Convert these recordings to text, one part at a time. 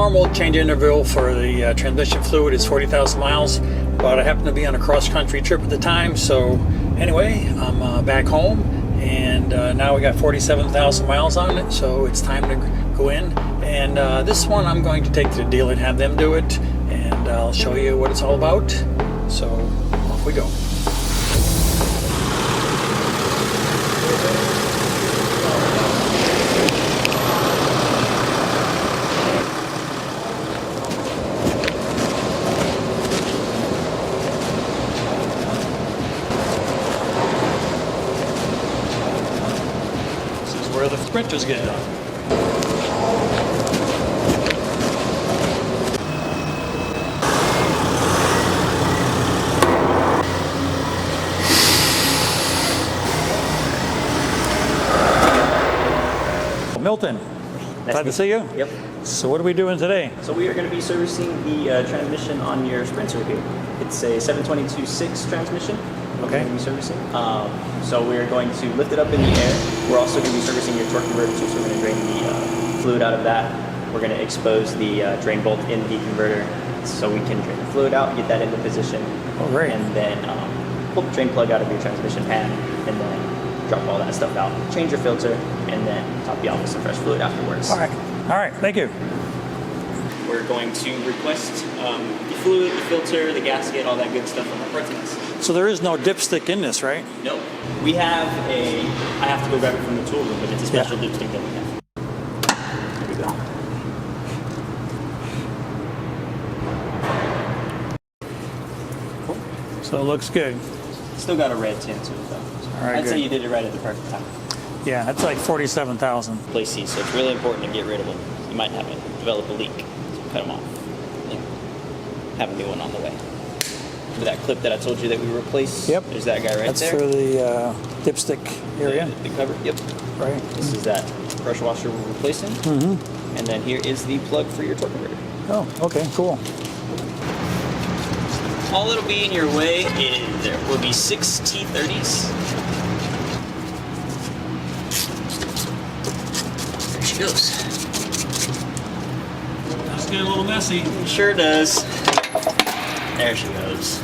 normal change interval for the transmission fluid is 40,000 miles, but I happen to be on a cross-country trip at the time, so anyway, I'm back home, and now we got 47,000 miles on it, so it's time to go in. And this one I'm going to take to the dealer and have them do it, and I'll show you what it's all about. So off we go. This is where the sprinters get done. Milton, glad to see you. Yep. So what are we doing today? So we are going to be servicing the transmission on your Sprinter here. It's a 722.6 transmission. Okay. We're going to be servicing. So we're going to lift it up in the air. We're also going to be servicing your torque converter too. So we're going to drain the fluid out of that. We're going to expose the drain bolt in the converter so we can drain the fluid out, get that into position. Oh, great. And then pull the drain plug out of your transmission pan and then drop all that stuff out, change your filter, and then top you off with some fresh fluid afterwards. All right, thank you. We're going to request the fluid, the filter, the gasket, all that good stuff from our parts mess. So there is no dipstick in this, right? No, we have I have to go grab it from the tool room, but it's a special dipstick that we have. Here we go. Cool. So it looks good. Still got a red tint to it though. All right, I'd good. say you did it right at the perfect time. Yeah, that's like 47,000. Place C, so it's really important to get rid of them. You might have develop a leak, so cut them off. And have a new one on the way. With that clip that I told you that we replaced, Yep. There's that guy right there. That's for the dipstick area. The cover, yep. Right. This is that pressure washer we're replacing. Mm-hmm. And then here is the plug for your torque converter. Oh, okay, cool. All it'll be in your way is there will be 6 T30s. There she goes. That's getting a little messy. It sure does. There she goes.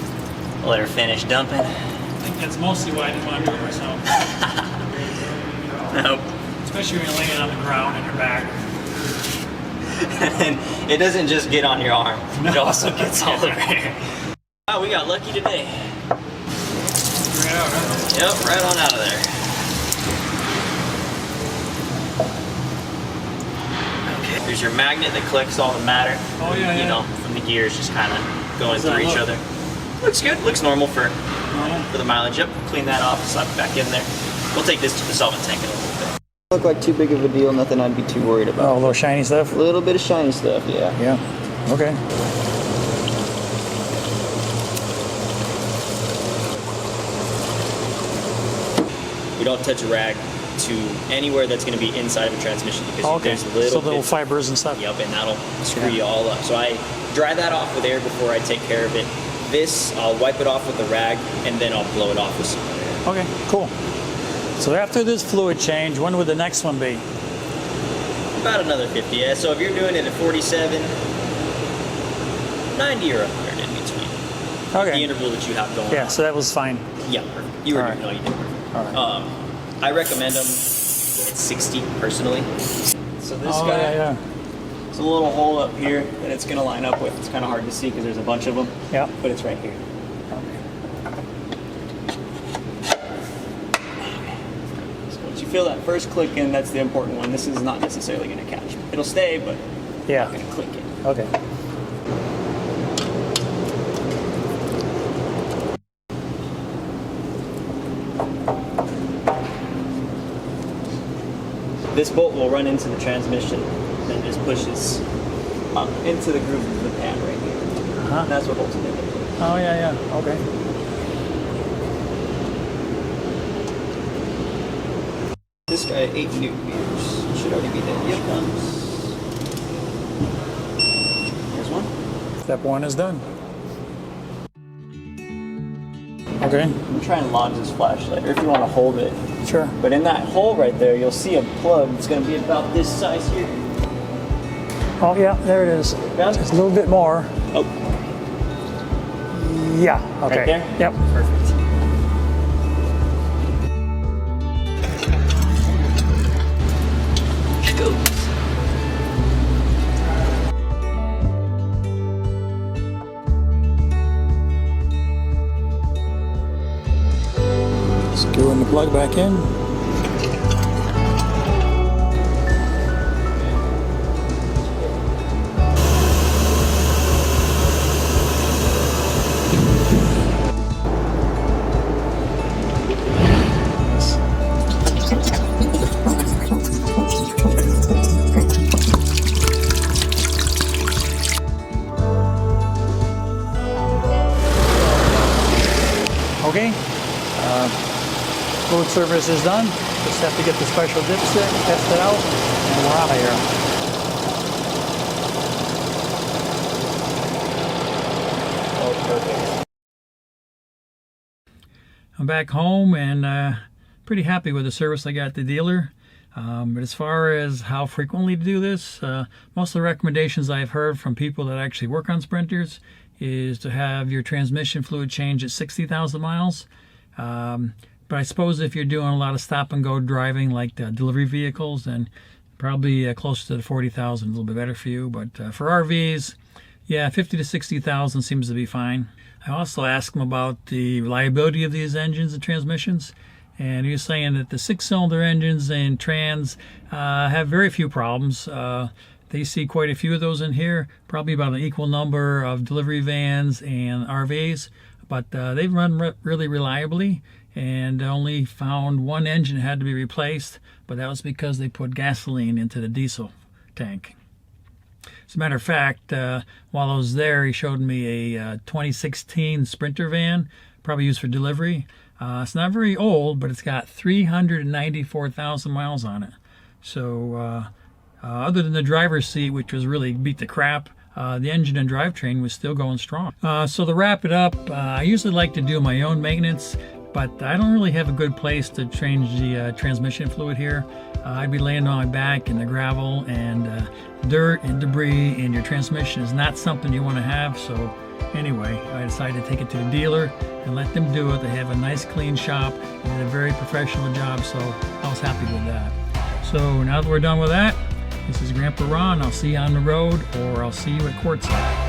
I'll let her finish dumping. I think that's mostly why I didn't want to do it myself. Nope. Especially when you're laying on the ground and your back. And it doesn't just get on your arm. No. It also gets all over here. Wow, we got lucky today. Right out, huh? Yep, right on out of there. Okay, here's your magnet that collects all the matter. Oh, yeah, You yeah. know, from the gears just kind of going How's that through each look? other. Looks good. Looks normal for Normal? the mileage. Yep, clean that off, slap it back in there. We'll take this to the solvent tank in a little bit. Look like too big of a deal, nothing I'd be too worried Oh, a about. little shiny stuff? A little bit of shiny stuff, yeah. Yeah, okay. We don't touch a rag to anywhere that's going to be inside of a transmission because Okay, there's so little bits- fibers and stuff. Yep, and that'll screw you all up. So I dry that off with air before I take care of it. This, I'll wipe it off with a rag, and then I'll blow it off with some air. Okay, cool. So after this fluid change, when would the next one be? About another 50, yeah. So if you're doing it at 47, 90 or 100 in between. The Okay. interval that you have going Yeah, on. so that was fine. Yeah, perfect. You were All doing, right. no, you did perfect. All right. I recommend them at 60 personally. So this Oh, guy, yeah. there's a little hole up here that it's going to line up with. It's kind of hard to see because there's a bunch of them. Yeah. But it's right here. So once you feel that first click in, that's the important one. This is not necessarily going to catch. It'll stay, but Yeah. not going to click in. Okay. This bolt will run into the transmission and then just pushes up into the groove of the pan right here. Uh-huh. And that's what holds it in there. Oh, yeah, okay. This guy, 8 Newton meters. Should already be there. Yep, comes. There's one. Step one is done. Okay, I'm gonna try and lodge this flashlight, or if you want to hold it. sure. But in that hole right there, you'll see a plug. It's gonna be about this size here. Oh yeah, there it is. Found it? Just a little bit more. Oh, Yeah, okay. right there? Yep. Perfect. Go. Screwing the plug back in. Okay, fluid service is done. Just have to get the special dipstick, test it out, and we're out of here. Oh, perfect. I'm back home and pretty happy with the service I got at the dealer. But as far as how frequently to do this, most of the recommendations I've heard from people that actually work on Sprinters is to have your transmission fluid changed at 60,000 miles. But I suppose if you're doing a lot of stop and go driving like the delivery vehicles, then probably closer to the 40,000, a little bit better for you. But for RVs, yeah, 50 to 60,000 seems to be fine. I also asked him about the reliability of these engines and transmissions. And he was saying that the 6-cylinder engines and trans have very few problems. They see quite a few of those in here, probably about an equal number of delivery vans and RVs, but they run really reliably, and only found one engine had to be replaced, but that was because they put gasoline into the diesel tank. As a matter of fact, while I was there, he showed me a 2016 Sprinter van, probably used for delivery. It's not very old, but it's got 394,000 miles on it. So other than the driver's seat, which was really beat the crap, the engine and drivetrain was still going strong. So to wrap it up, I usually like to do my own maintenance, but I don't really have a good place to change the transmission fluid here. I'd be laying on my back in the gravel and dirt and debris, and your transmission is not something you want to have. So anyway, I decided to take it to the dealer and let them do it. They have a nice clean shop and did a very professional job, so I was happy with that. So now that we're done with that, this is Grandpa Ron. I'll see you on the road, or I'll see you at courtside.